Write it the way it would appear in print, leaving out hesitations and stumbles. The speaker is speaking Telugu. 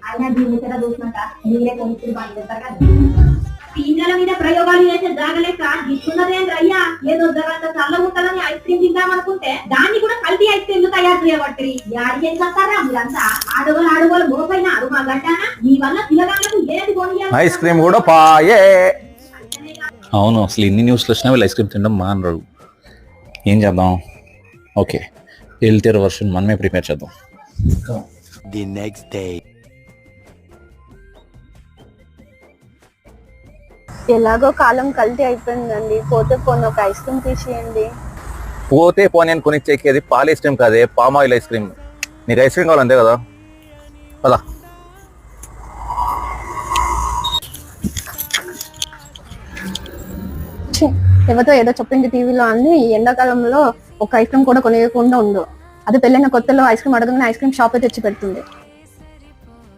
అయినా దీన్ని కూడా చూసినాక మీరే కొనుక్కుని బాగుంటారు కదా. పిల్లల మీద ప్రయోగాలు చేసే జాగలేక ఇస్తున్నదేం రయ్యా. ఏదో జరంత చల్లగుంటదని ఐస్ క్రీమ్ తిందామనుకుంటే దాన్ని కూడా కల్తీ ఐస్ క్రీమ్ తయారు చేయబట్టి యాడి ఏం చేస్తారా మీరంతా. ఆడవాళ్ళు మోపైనారు మా గడ్డాన. మీ వల్ల పిల్లగాళ్ళకు ఏది కొని ఐస్ క్రీమ్ కూడా పాయే. అవును, అసలు ఇన్ని న్యూస్లు వచ్చినా వీళ్ళు ఐస్ క్రీమ్ తినడం మానరు. ఏం చేద్దాం? ఓకే, హెల్తీర్ వర్షన్ మనమే ప్రిపేర్ చేద్దాం. The next day. ఎలాగో కాలం కల్తీ అయిపోయిందండి. పోతే పోనీ ఒక ఐస్ క్రీమ్ తీసేయండి. పోతే పోనీ అని కొనిచ్చేది పాల ఐస్ క్రీమ్ కాదే, పామ్ ఆయిల్ ఐస్ క్రీమ్. నీకు ఐస్ క్రీమ్ కావాలంతే కదా, పదా. ఎవరితో ఏదో చెప్పింది టీవీలో అని ఎండాకాలంలో ఒక ఐస్ క్రీమ్ కూడా కొనియకుండా ఉండు. అది పెళ్ళైన కొత్తలో ఐస్ క్రీమ్ అడగగానే ఐస్ క్రీమ్ షాప్ తెచ్చి పెడుతుంది.